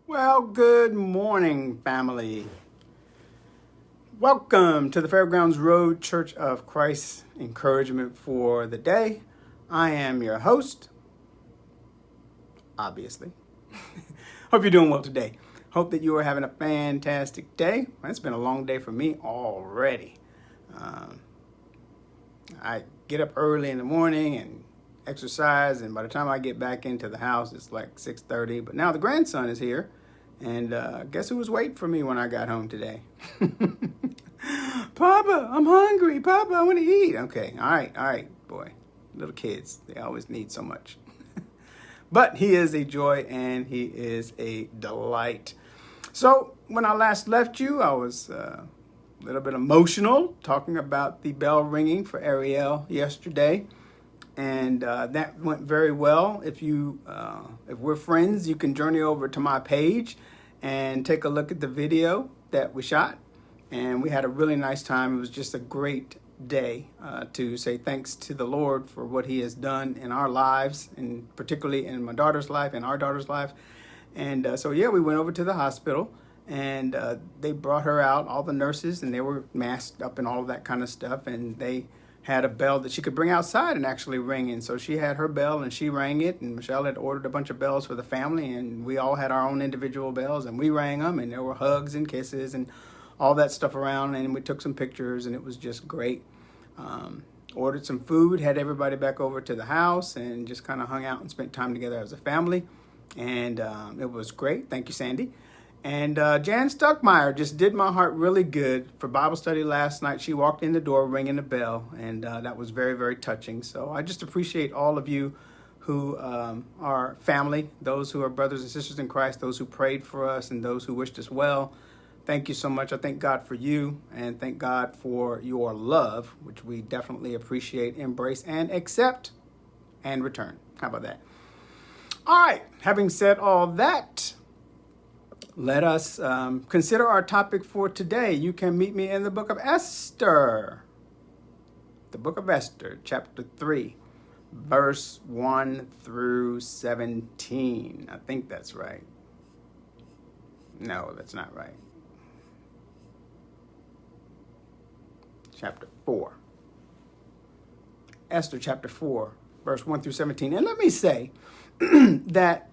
Well, good morning, family. Welcome to the Fairgrounds Road Church of Christ Encouragement for the Day. I am your host, obviously. Hope you're doing well today. Hope that you are having a fantastic day. It's been a long day for me already. I get up early in the morning and exercise, and by the time I get back into the house, it's like 6:30. But now the grandson is here, and guess who was waiting for me when I got home today? Papa, I'm hungry. Papa, I want to eat. Okay, all right, boy. Little kids, they always need so much. But he is a joy and he is a delight. So when I last left you, I was a little bit emotional talking about the bell ringing for Ariel yesterday. And that went very well. If we're friends, you can journey over to my page and take a look at the video that we shot. And we had a really nice time. It was just a great day to say thanks to the Lord for what he has done in our lives, and particularly in my daughter's life and our daughter's life. And we went over to the hospital, and they brought her out, all the nurses, and they were masked up and all of that kind of stuff. And they had a bell that she could bring outside and actually ring. And so she had her bell and she rang it, and Michelle had ordered a bunch of bells for the family, and we all had our own individual bells, and we rang them, and there were hugs and kisses and all that stuff around, and we took some pictures, and it was just great. Ordered some food, had everybody back over to the house, and just kind of hung out and spent time together as a family. And it was great. Thank you, Sandy. And Jan Stuckmeyer just did my heart really good for Bible study last night. She walked in the door ringing the bell, and that was very, very touching. So I just appreciate all of you who are family, those who are brothers and sisters in Christ, those who prayed for us, and those who wished us well. Thank you so much. I thank God for you, and thank God for your love, which we definitely appreciate, embrace, and accept, and return. How about that? All right. Having said all that, let us consider our topic for today. You can meet me in the book of Esther. The book of Esther, chapter 3, verse 1 through 17. I think that's right. No, that's not right. Chapter 4. Esther chapter 4, verse 1 through 17. And let me say that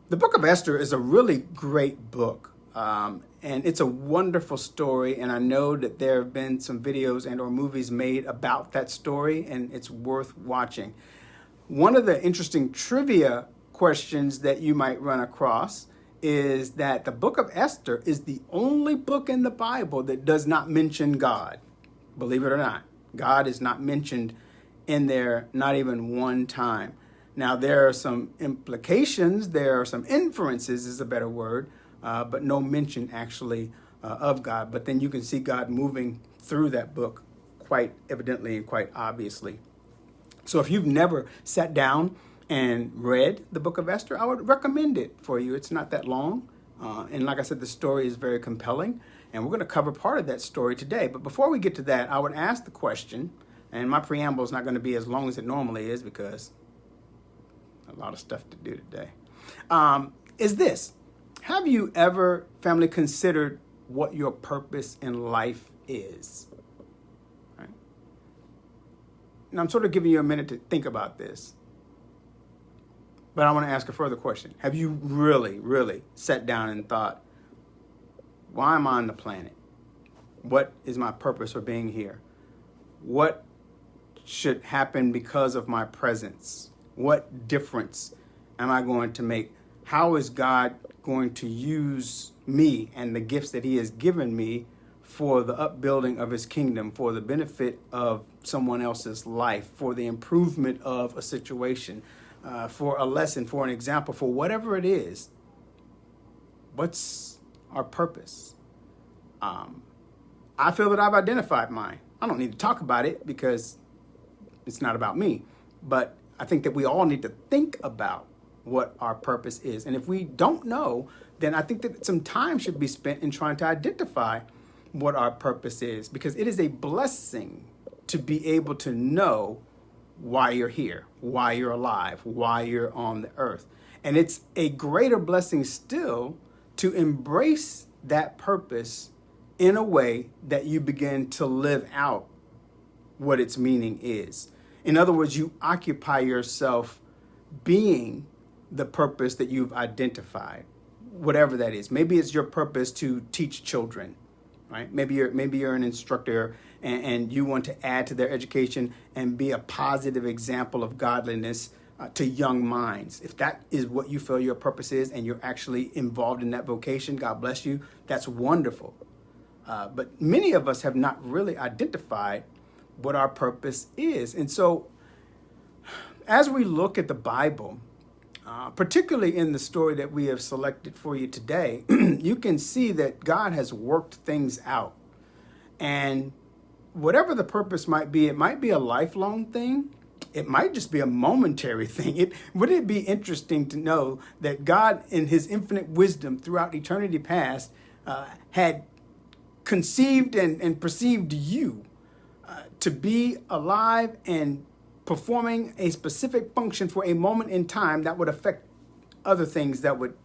the book of Esther is a really great book. And it's a wonderful story. And I know that there have been some videos and or movies made about that story, and it's worth watching. One of the interesting trivia questions that you might run across is that the book of Esther is the only book in the Bible that does not mention God. Believe it or not, God is not mentioned in there, not even one time. Now, there are some implications, there are some inferences is a better word, but no mention actually of God. But then you can see God moving through that book quite evidently and quite obviously. So if you've never sat down and read the book of Esther, I would recommend it for you. It's not that long. And like I said, the story is very compelling. And we're going to cover part of that story today. But before we get to that, I would ask the question, and my preamble is not going to be as long as it normally is because a lot of stuff to do today, is this. Have you ever, family, considered what your purpose in life is? Right? And I'm sort of giving you a minute to think about this. But I want to ask a further question. Have you really sat down and thought, why am I on the planet? What is my purpose for being here? What should happen because of my presence? What difference am I going to make? How is God going to use me and the gifts that he has given me for the upbuilding of his kingdom, for the benefit of someone else's life, for the improvement of a situation, for a lesson, for an example, for whatever it is? What's our purpose? I feel that I've identified mine. I don't need to talk about it because it's not about me, but I think that we all need to think about what our purpose is. And if we don't know, then I think that some time should be spent in trying to identify what our purpose is, because it is a blessing to be able to know why you're here, why you're alive, why you're on the earth. And it's a greater blessing still to embrace that purpose in a way that you begin to live out what its meaning is. In other words, you occupy yourself being the purpose that you've identified, whatever that is. Maybe it's your purpose to teach children, right? Maybe you're an instructor and you want to add to their education and be a positive example of godliness to young minds. If that is what you feel your purpose is and you're actually involved in that vocation, God bless you. That's wonderful. But many of us have not really identified what our purpose is. And so as we look at the Bible, particularly in the story that we have selected for you today, you can see that God has worked things out. And whatever the purpose might be, it might be a lifelong thing. It might just be a momentary thing. Wouldn't it be interesting to know that God, in his infinite wisdom throughout eternity past, had conceived and perceived you to be alive and performing a specific function for a moment in time that would affect other things that would,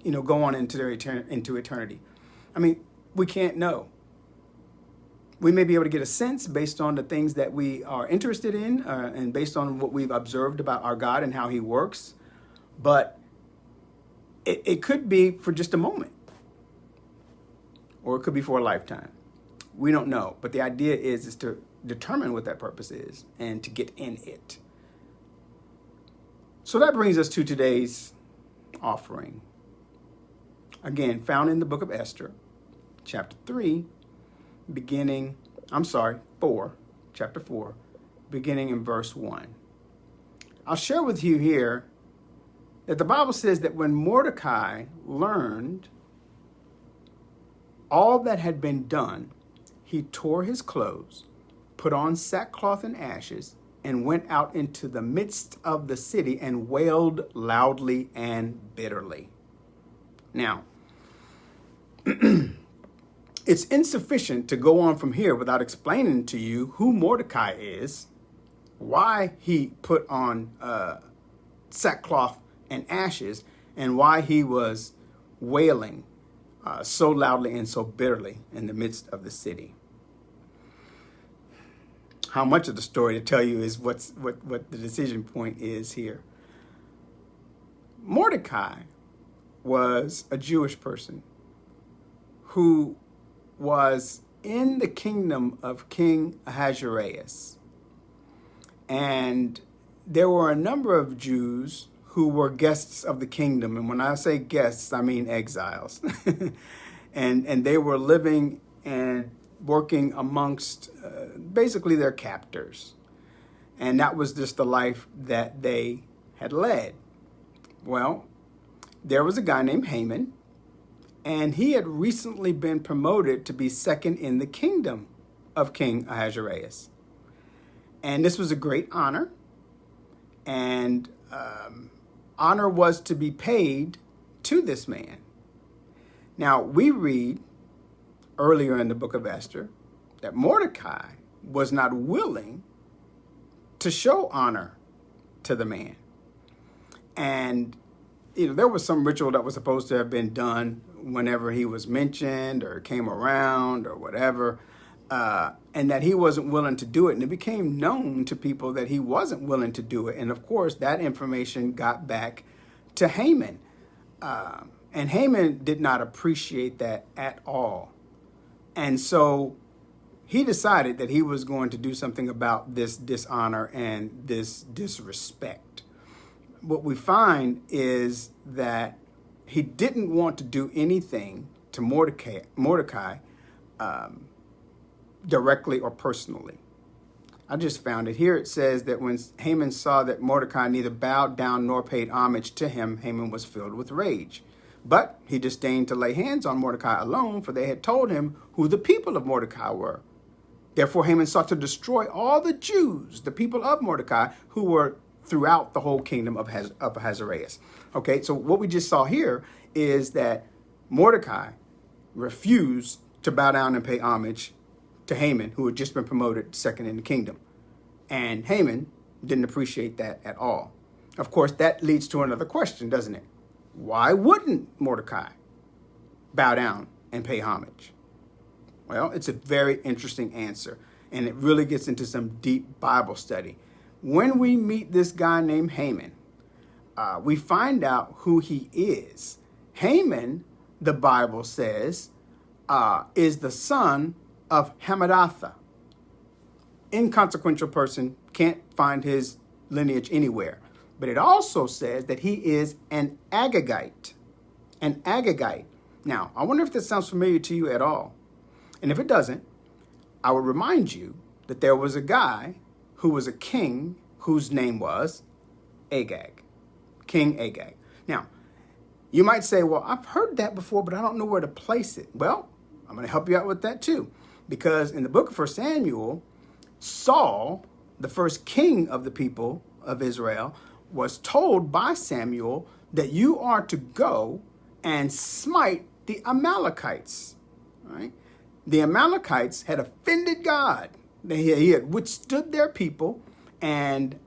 go on into eternity. I mean, we can't know. We may be able to get a sense based on the things that we are interested in and based on what we've observed about our God and how he works. But it could be for just a moment, or it could be for a lifetime. We don't know. But the idea is to determine what that purpose is and to get in it. So that brings us to today's offering. Again, found in the book of Esther, chapter 4, chapter 4, beginning in verse 1. I'll share with you here that the Bible says that when Mordecai learned all that had been done, he tore his clothes, put on sackcloth and ashes, and went out into the midst of the city and wailed loudly and bitterly. Now, it's insufficient to go on from here without explaining to you who Mordecai is, why he put on sackcloth and ashes, and why he was wailing so loudly and so bitterly in the midst of the city. How much of the story to tell you is what the decision point is here. Mordecai was a Jewish person who was in the kingdom of King Ahasuerus. And there were a number of Jews who were guests of the kingdom. And when I say guests, I mean exiles. and they were living and working amongst basically their captors. And that was just the life that they had led. Well, there was a guy named Haman, and he had recently been promoted to be second in the kingdom of King Ahasuerus. And this was a great honor. And honor was to be paid to this man. Now, we read earlier in the book of Esther that Mordecai was not willing to show honor to the man. And, there was some ritual that was supposed to have been done whenever he was mentioned or came around or whatever, and that he wasn't willing to do it. And it became known to people that he wasn't willing to do it. And of course, that information got back to Haman. And Haman did not appreciate that at all. And so he decided that he was going to do something about this dishonor and this disrespect. What we find is that he didn't want to do anything to Mordecai directly or personally. I just found it. Here it says that when Haman saw that Mordecai neither bowed down nor paid homage to him, Haman was filled with rage. But he disdained to lay hands on Mordecai alone, for they had told him who the people of Mordecai were. Therefore, Haman sought to destroy all the Jews, the people of Mordecai, who were throughout the whole kingdom of Ahasuerus. Okay, so what we just saw here is that Mordecai refused to bow down and pay homage to Haman, who had just been promoted second in the kingdom. And Haman didn't appreciate that at all. Of course, that leads to another question, doesn't it? Why wouldn't Mordecai bow down and pay homage? Well, it's a very interesting answer, and it really gets into some deep Bible study. When we meet this guy named Haman, we find out who he is. Haman, the Bible says, is the son of Hammedatha. Inconsequential person, can't find his lineage anywhere. But it also says that he is an Agagite. An Agagite. Now, I wonder if this sounds familiar to you at all. And if it doesn't, I will remind you that there was a guy who was a king whose name was Agag. King Agag. Now, you might say, well, I've heard that before, but I don't know where to place it. Well, I'm going to help you out with that too. Because in the book of 1 Samuel, Saul, the first king of the people of Israel, was told by Samuel that you are to go and smite the Amalekites. Right? The Amalekites had offended God. He had withstood their people, and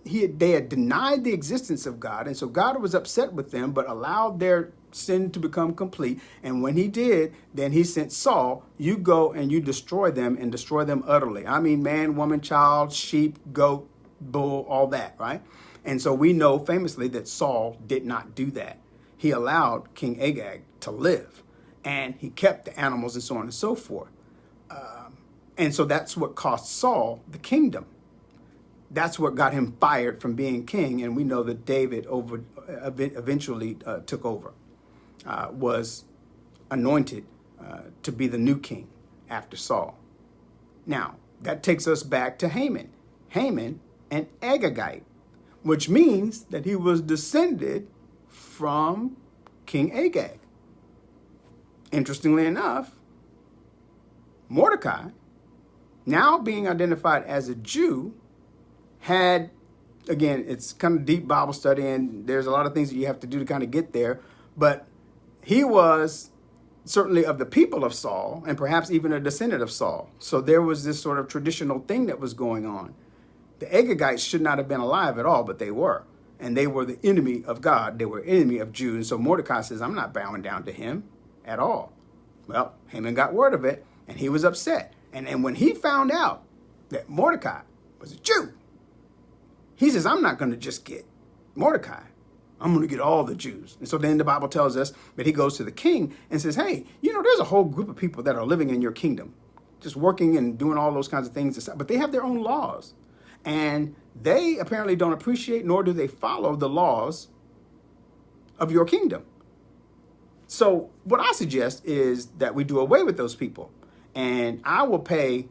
they had denied the existence of God. And so God was upset with them, but allowed their sin to become complete. And when he did, then he sent Saul, you go and you destroy them and destroy them utterly. I mean, man, woman, child, sheep, goat, bull, all that, right? And so we know famously that Saul did not do that. He allowed King Agag to live, and he kept the animals and so on and so forth. And so that's what cost Saul the kingdom. That's what got him fired from being king. And we know that David eventually took over, was anointed to be the new king after Saul. Now, that takes us back to Haman. Haman, an Agagite, which means that he was descended from King Agag. Interestingly enough, Mordecai, now being identified as a Jew, had, again, it's kind of deep Bible study, and there's a lot of things that you have to do to kind of get there, but he was certainly of the people of Saul, and perhaps even a descendant of Saul. So there was this sort of traditional thing that was going on. The Agagites should not have been alive at all, but they were. And they were the enemy of God. They were enemy of Jews. And so Mordecai says, I'm not bowing down to him at all. Well, Haman got word of it, and he was upset. And when he found out that Mordecai was a Jew, he says, I'm not going to just get Mordecai. I'm going to get all the Jews. And so then the Bible tells us that he goes to the king and says, hey, there's a whole group of people that are living in your kingdom, just working and doing all those kinds of things, but they have their own laws. And they apparently don't appreciate, nor do they follow the laws of your kingdom. So what I suggest is that we do away with those people. And I will pay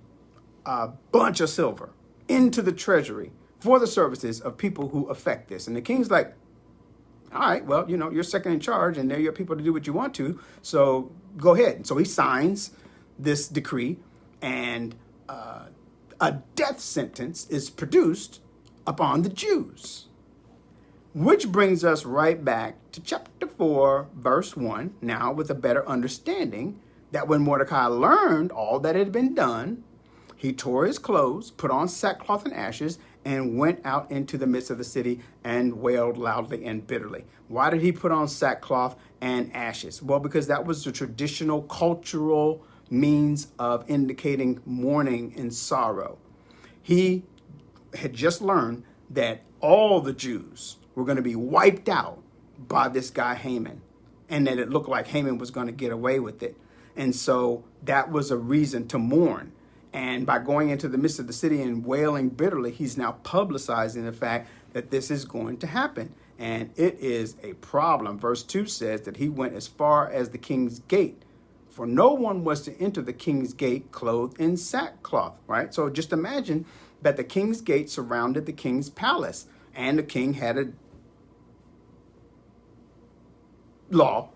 a bunch of silver into the treasury for the services of people who affect this. And the king's like, all right, well, you're second in charge, and they're your people to do what you want to. So go ahead. And so he signs this decree, and a death sentence is produced upon the Jews. Which brings us right back to chapter 4, verse 1, now with a better understanding that when Mordecai learned all that had been done, he tore his clothes, put on sackcloth and ashes, and went out into the midst of the city and wailed loudly and bitterly. Why did he put on sackcloth and ashes? Well, because that was the traditional cultural means of indicating mourning and sorrow. He had just learned that all the Jews were going to be wiped out by this guy Haman, and that it looked like Haman was going to get away with it. And so that was a reason to mourn. And by going into the midst of the city and wailing bitterly, he's now publicizing the fact that this is going to happen. And it is a problem. Verse 2 says that he went as far as the king's gate, for no one was to enter the king's gate clothed in sackcloth, right? So just imagine that the king's gate surrounded the king's palace, and the king had a law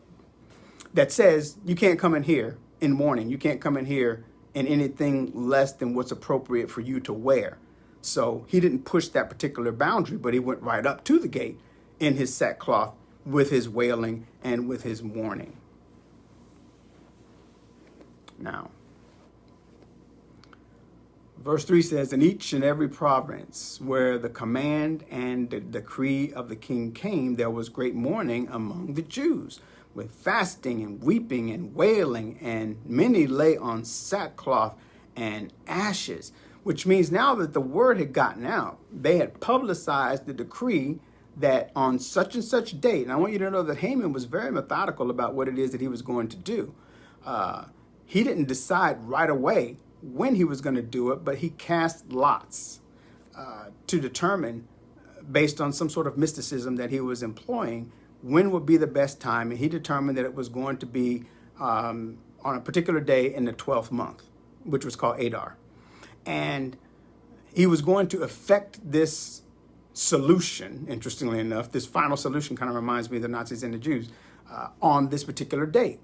that says you can't come in here in mourning. You can't come in here in anything less than what's appropriate for you to wear. So he didn't push that particular boundary, but he went right up to the gate in his sackcloth with his wailing and with his mourning. Now, Verse 3 says, in each and every province where the command and the decree of the king came, there was great mourning among the Jews, with fasting and weeping and wailing, and many lay on sackcloth and ashes, which means now that the word had gotten out, they had publicized the decree that on such and such date, and I want you to know that Haman was very methodical about what it is that he was going to do. He didn't decide right away when he was going to do it, but he cast lots to determine, based on some sort of mysticism that he was employing, when would be the best time. And he determined that it was going to be on a particular day in the 12th month, which was called Adar. And he was going to effect this solution, interestingly enough. This final solution kind of reminds me of the Nazis and the Jews, on this particular date.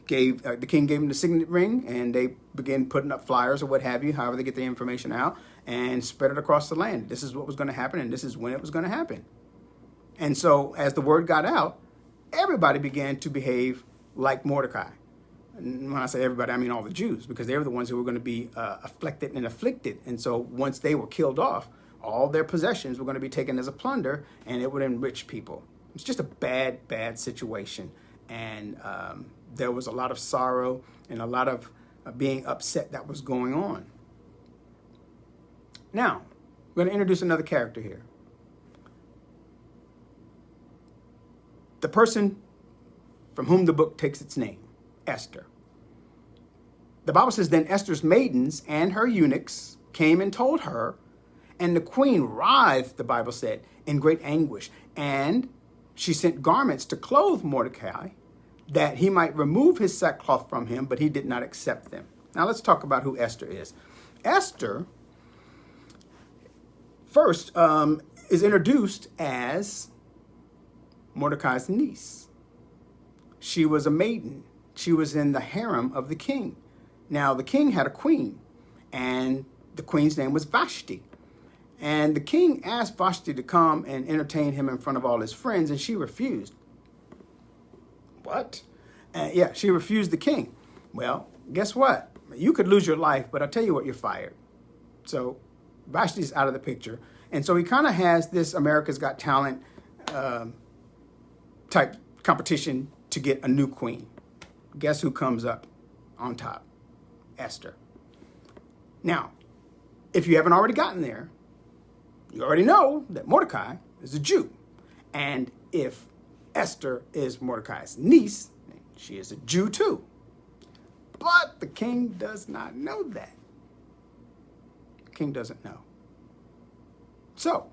The king gave him the signet ring, and they began putting up flyers or what have you, however they get the information out, and spread it across the land. This is what was going to happen, and this is when it was going to happen. And so as the word got out, everybody began to behave like Mordecai. And when I say everybody, I mean all the Jews, because they were the ones who were going to be afflicted and afflicted. And so once they were killed off, all their possessions were going to be taken as a plunder, and it would enrich people. It's just a bad, bad situation. And there was a lot of sorrow and a lot of being upset that was going on. Now, we're going to introduce another character here. The person from whom the book takes its name, Esther. The Bible says, then Esther's maidens and her eunuchs came and told her, and the queen writhed, the Bible said, in great anguish. And she sent garments to clothe Mordecai, that he might remove his sackcloth from him, but he did not accept them. Now let's talk about who Esther is. Esther, first, is introduced as Mordecai's niece. She was a maiden. She was in the harem of the king. Now, the king had a queen, and the queen's name was Vashti. And the king asked Vashti to come and entertain him in front of all his friends, and she refused. What? Yeah, she refused the king. Well, guess what? You could lose your life, but I'll tell you what, you're fired. So Vashti's out of the picture. And so he kind of has this America's Got Talent type competition to get a new queen. Guess who comes up on top? Esther. Now, if you haven't already gotten there, you already know that Mordecai is a Jew. And if Esther is Mordecai's niece, she is a Jew too. But the king does not know that. The king doesn't know. So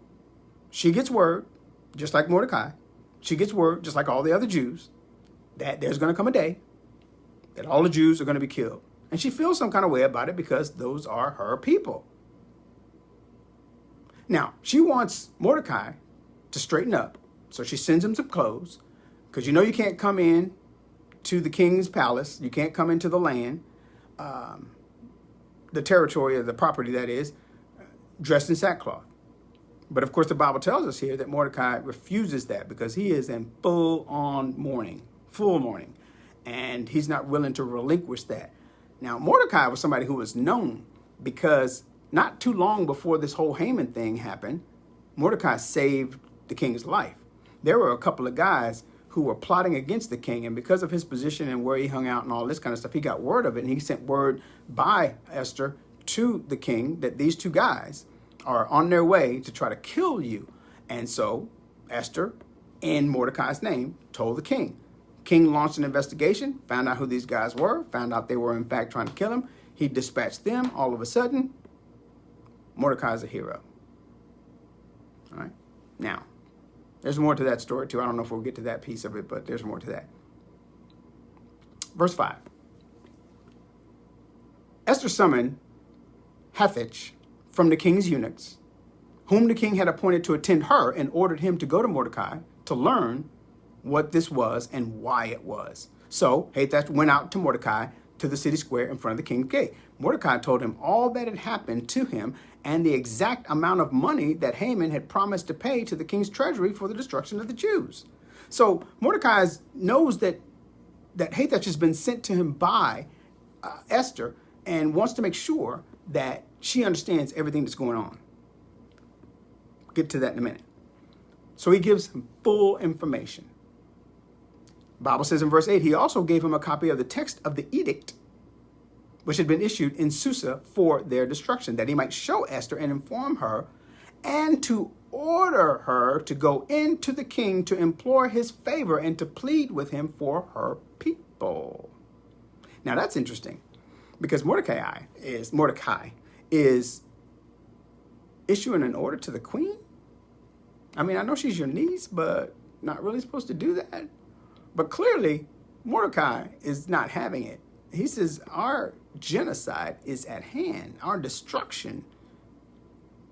she gets word, just like Mordecai, she gets word, just like all the other Jews, that there's going to come a day that all the Jews are going to be killed. And she feels some kind of way about it because those are her people. Now, she wants Mordecai to straighten up. So she sends him some clothes, because you know you can't come in to the king's palace. You can't come into the land, the territory of the property, that is, dressed in sackcloth. But of course, the Bible tells us here that Mordecai refuses that because he is in full mourning, and he's not willing to relinquish that. Now, Mordecai was somebody who was known because not too long before this whole Haman thing happened, Mordecai saved the king's life. There were a couple of guys who were plotting against the king, and because of his position and where he hung out and all this kind of stuff, he got word of it, and he sent word by Esther to the king that these two guys are on their way to try to kill you. And so Esther, in Mordecai's name, told the king. King launched an investigation, found out who these guys were, found out they were in fact trying to kill him. He dispatched them. All of a sudden, Mordecai's a hero. All right. Now, there's more to that story too. I don't know if we'll get to that piece of it, but there's more to that. Verse 5. Esther summoned Hathach from the king's eunuchs, whom the king had appointed to attend her, and ordered him to go to Mordecai to learn what this was and why it was. So Hathach went out to Mordecai to the city square in front of the king's gate. Mordecai told him all that had happened to him and the exact amount of money that Haman had promised to pay to the king's treasury for the destruction of the Jews. So Mordecai knows that Hathach has been sent to him by Esther, and wants to make sure that She understands everything that's going on. Get to that in a minute. So he gives him full information. The Bible says in verse 8, he also gave him a copy of the text of the edict, which had been issued in Susa for their destruction, that he might show Esther and inform her, and to order her to go into the king to implore his favor and to plead with him for her people. Now that's interesting, because Mordecai is issuing an order to the queen. I mean, I know she's your niece, but not really supposed to do that. But clearly, Mordecai is not having it. He says, our genocide is at hand. Our destruction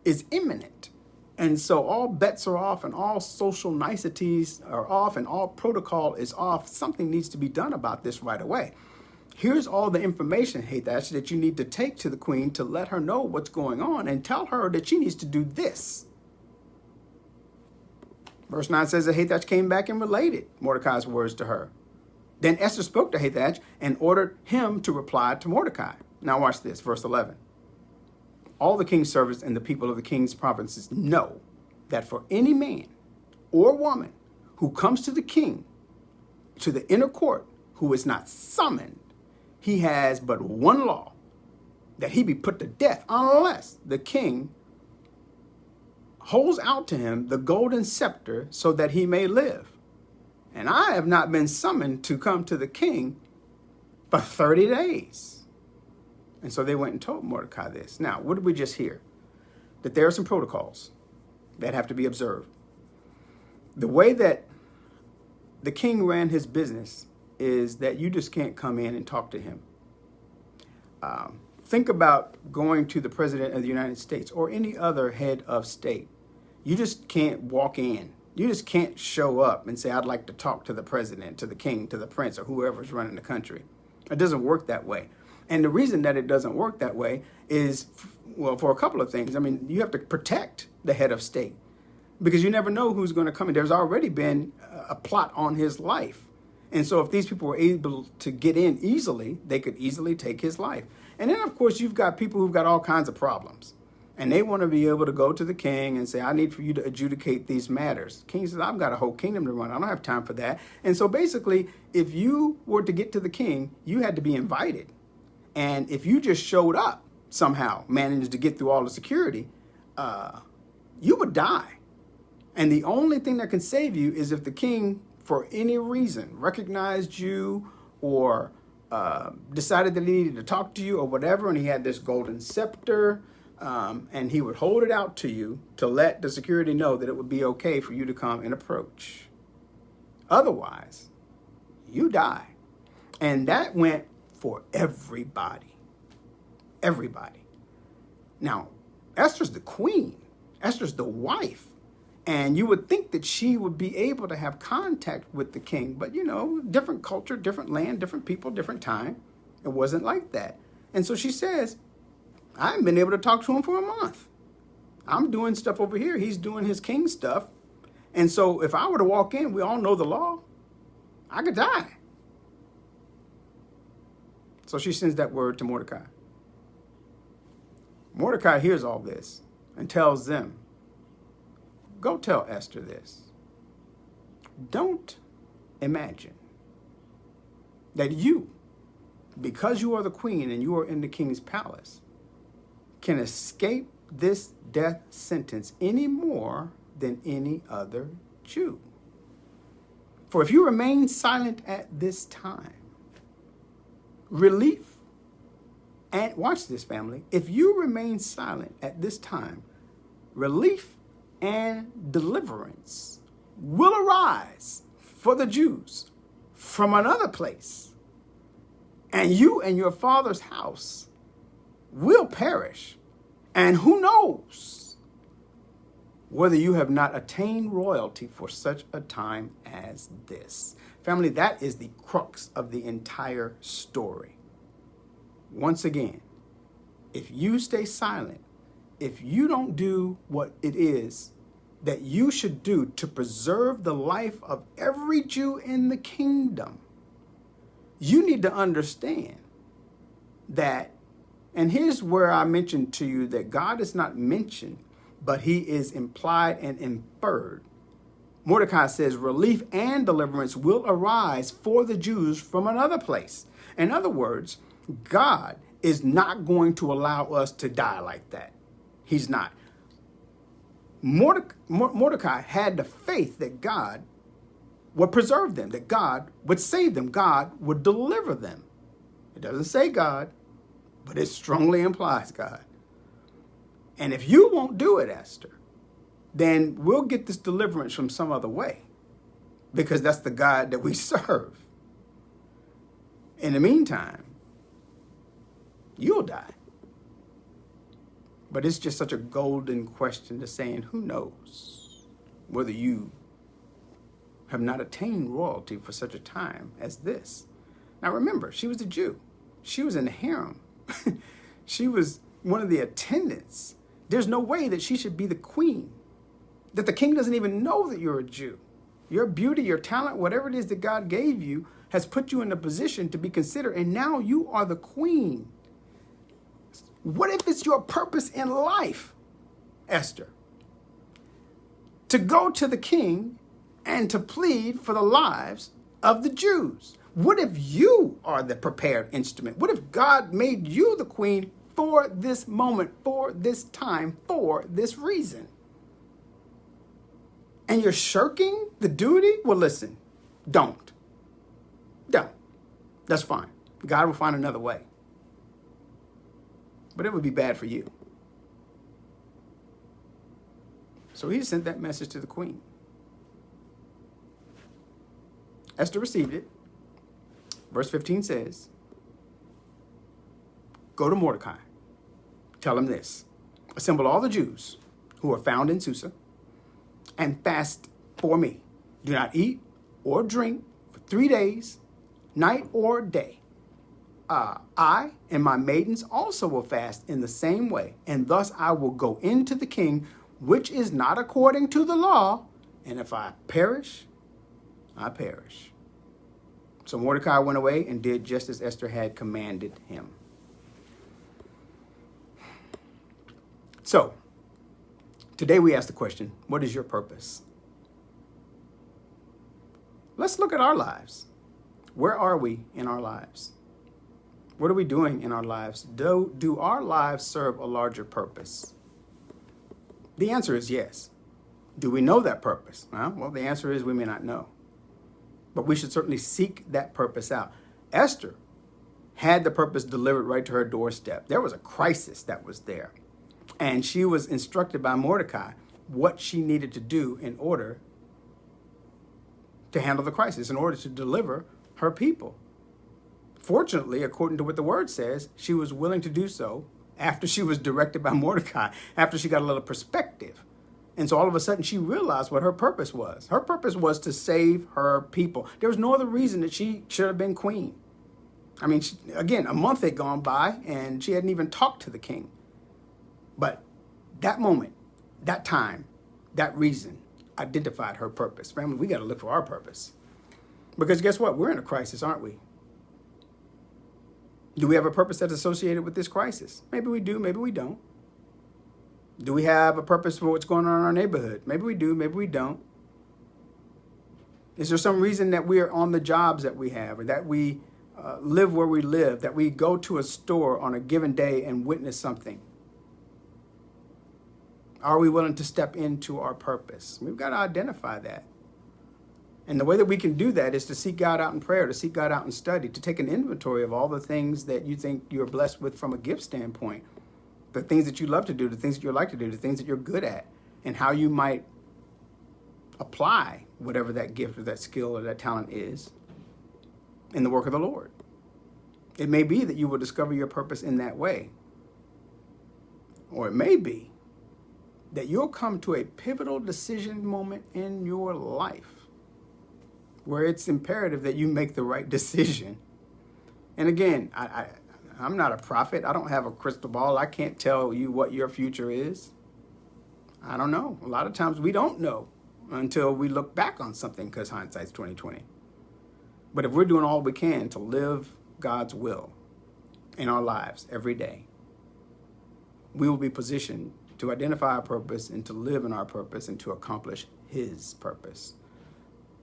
is imminent. And so all bets are off and all social niceties are off and all protocol is off. Something needs to be done about this right away. Here's all the information, Hathach, that you need to take to the queen to let her know what's going on and tell her that she needs to do this. Verse 9 says that Hathach came back and related Mordecai's words to her. Then Esther spoke to Hathach and ordered him to reply to Mordecai. Now watch this, verse 11. All the king's servants and the people of the king's provinces know that for any man or woman who comes to the king, to the inner court, who is not summoned, he has but one law, that he be put to death unless the king holds out to him the golden scepter so that he may live. And I have not been summoned to come to the king for 30 days. And so they went and told Mordecai this. Now, what did we just hear? That there are some protocols that have to be observed. The way that the king ran his business is that you just can't come in and talk to him. Think about going to the president of the United States or any other head of state. You just can't walk in. You just can't show up and say, I'd like to talk to the president, to the king, to the prince, or whoever's running the country. It doesn't work that way. And the reason that it doesn't work that way is, well, for a couple of things. I mean, you have to protect the head of state because you never know who's going to come in. There's already been a plot on his life. And so if these people were able to get in easily, they could easily take his life. And then, of course, you've got people who've got all kinds of problems. And they want to be able to go to the king and say, I need for you to adjudicate these matters. King says, I've got a whole kingdom to run. I don't have time for that. And so basically, if you were to get to the king, you had to be invited. And if you just showed up somehow, managed to get through all the security, you would die. And the only thing that can save you is if the king, for any reason, recognized you or decided that he needed to talk to you or whatever, and he had this golden scepter, and he would hold it out to you to let the security know that it would be okay for you to come and approach. Otherwise, you die. And that went for everybody. Everybody. Now, Esther's the queen. Esther's the wife. And you would think that she would be able to have contact with the king. But, you know, different culture, different land, different people, different time. It wasn't like that. And so she says, I haven't been able to talk to him for a month. I'm doing stuff over here. He's doing his king stuff. And so if I were to walk in, we all know the law, I could die. So she sends that word to Mordecai. Mordecai hears all this and tells them, go tell Esther this. Don't imagine that you, because you are the queen and you are in the king's palace, can escape this death sentence any more than any other Jew. For if you remain silent at this time, relief, and watch this, family, if you remain silent at this time, relief and deliverance will arise for the Jews from another place, and you and your father's house will perish. And who knows whether you have not attained royalty for such a time as this. Family, that is the crux of the entire story. Once again, if you stay silent, if you don't do what it is that you should do to preserve the life of every Jew in the kingdom, you need to understand that And here's where I mentioned to you that God is not mentioned, but he is implied and inferred. Mordecai says relief and deliverance will arise for the Jews from another place. In other words, God is not going to allow us to die like that. He's not. Mordecai had the faith that God would preserve them, that God would save them, God would deliver them. It doesn't say God, but it strongly implies God. And if you won't do it, Esther, then we'll get this deliverance from some other way, because that's the God that we serve. In the meantime, you'll die. But it's just such a golden question to saying, who knows whether you have not attained royalty for such a time as this. Now remember, she was a Jew. She was in the harem. She was one of the attendants. There's no way that she should be the queen, that the king doesn't even know that you're a Jew. Your beauty, your talent, whatever it is that God gave you has put you in a position to be considered, and now you are the queen. What if it's your purpose in life, Esther, to go to the king and to plead for the lives of the Jews? What if you are the prepared instrument? What if God made you the queen for this moment, for this time, for this reason? And you're shirking the duty? Well, listen, don't. That's fine. God will find another way. But it would be bad for you. So he sent that message to the queen. Esther received it. Verse 15 says, go to Mordecai. Tell him this. Assemble all the Jews who are found in Susa and fast for me. Do not eat or drink for 3 days, night or day. I and my maidens also will fast in the same way, and thus I will go into the king, which is not according to the law, and if I perish, I perish. So Mordecai went away and did just as Esther had commanded him. So, today we ask the question, what is your purpose? Let's look at our lives. Where are we in our lives? What are we doing in our lives? Do our lives serve a larger purpose? The answer is yes. Do we know that purpose? Well, the answer is we may not know. But we should certainly seek that purpose out. Esther had the purpose delivered right to her doorstep. There was a crisis that was there. And she was instructed by Mordecai what she needed to do in order to handle the crisis, in order to deliver her people. Fortunately, according to what the word says, she was willing to do so after she was directed by Mordecai, after she got a little perspective. And so all of a sudden she realized what her purpose was. Her purpose was to save her people. There was no other reason that she should have been queen. I mean, again, a month had gone by and she hadn't even talked to the king. But that moment, that time, that reason identified her purpose. Family, we got to look for our purpose. Because guess what? We're in a crisis, aren't we? Do we have a purpose that's associated with this crisis? Maybe we do, maybe we don't. Do we have a purpose for what's going on in our neighborhood? Maybe we do, maybe we don't. Is there some reason that we are on the jobs that we have, or that we live where we live, that we go to a store on a given day and witness something? Are we willing to step into our purpose? We've got to identify that. And the way that we can do that is to seek God out in prayer, to seek God out in study, to take an inventory of all the things that you think you're blessed with from a gift standpoint, the things that you love to do, the things that you like to do, the things that you're good at, and how you might apply whatever that gift or that skill or that talent is in the work of the Lord. It may be that you will discover your purpose in that way. Or it may be that you'll come to a pivotal decision moment in your life where it's imperative that you make the right decision. And again, I'm not a prophet. I don't have a crystal ball. I can't tell you what your future is. I don't know. A lot of times we don't know until we look back on something, because hindsight's 20/20. But if we're doing all we can to live God's will in our lives every day, we will be positioned to identify our purpose and to live in our purpose and to accomplish his purpose.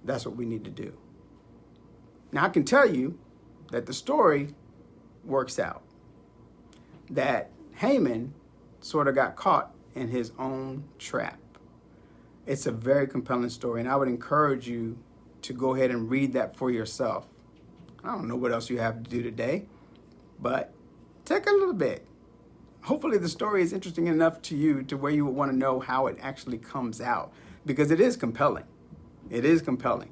That's what we need to do. Now, I can tell you that the story works out, that Haman sort of got caught in his own trap. It's a very compelling story, and I would encourage you to go ahead and read that for yourself. I don't know what else you have to do today, but take a little bit. Hopefully the story is interesting enough to you to where you would want to know how it actually comes out, because it is compelling. It is compelling.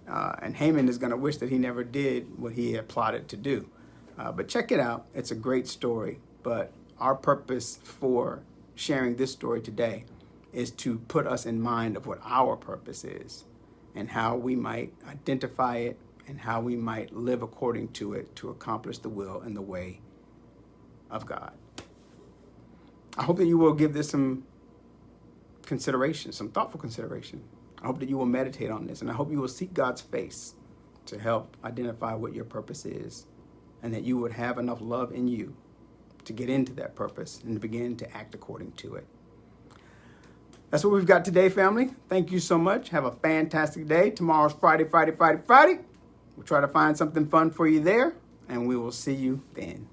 And Haman is going to wish that he never did what he had plotted to do. But check it out. It's a great story. But our purpose for sharing this story today is to put us in mind of what our purpose is and how we might identify it and how we might live according to it to accomplish the will and the way of God. I hope that you will give this some consideration, some thoughtful consideration. I hope that you will meditate on this, and I hope you will seek God's face to help identify what your purpose is, and that you would have enough love in you to get into that purpose and to begin to act according to it. That's what we've got today, family. Thank you so much. Have a fantastic day. Tomorrow's Friday. We'll try to find something fun for you there, and we will see you then.